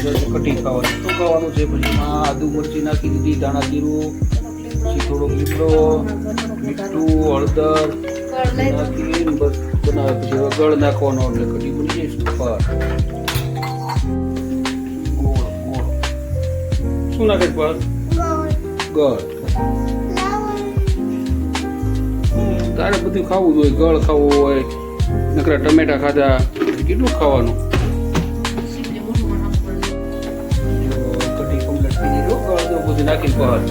કઢી ખાવાની શું ખાવાનું છે પછી એમાં આદુ મરચી નાખી દીધી ધાણા જીરું પછી થોડોક લીમડો મીઠું હળદર નાખી બસ બનાવે પછી હવે ગળ નાખવાનો એટલે કઢી બની જાય સુપર ગોળ શું નાખે પર ગળ તારે બધું ખાવું જોઈએ ગળ ખાવું હોય નકરા ટમેટા ખાધા કેટલું ખાવાનું કઢી કમ્પ્લીટ થઈ ગઈ ગળ તો બધું નાખીને બહાર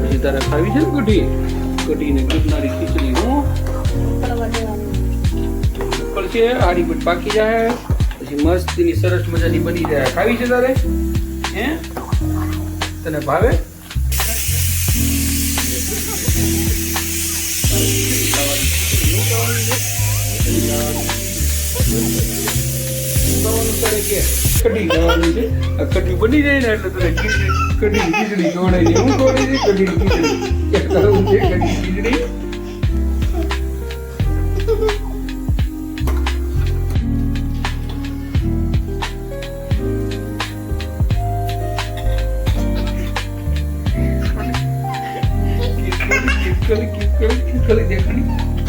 પછી તારે ખાવી છે ને કઢીને ગીરનારી ખીચડી હું છે આડી પણ પાકી જાય પછી મસ્તીની સરસ મજાની બની જાય ખાવી છે તારે હે તને ભાવે કઢી બની જાય ને એટલે તને કઢી ખીચડી ખવડાવી હું ખવડાવી કઢી ખીચડી કઢી ખીચડી કઢી દેખાડી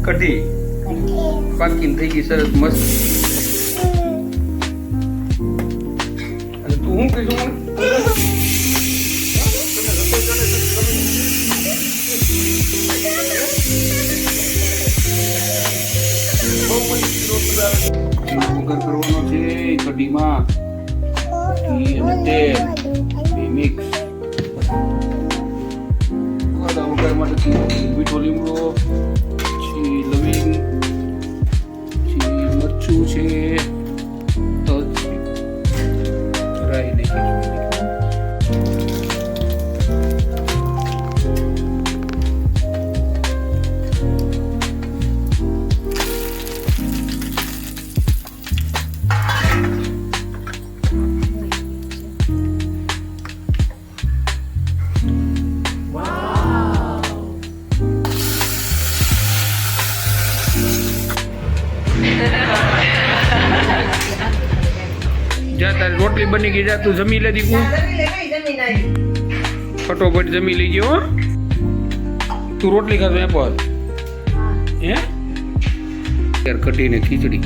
કઢી પાકીને થઈ ગઈ સરસ મસ્ત અને તું શું કહીશું વગર કરવાનો છે કઢીમાં ઘી અને તેલ મિક્સ વગર માટે મીઠો લીમડો લવિંગ મરચું છે રાઈ નાખી જા તારી રોટલી બની ગઈ જા તું જમી લે દીકુ ફટોફટ જમી લેજો હો તું રોટલી ખાતો એ પર હે યાર કઢી ને ખીચડી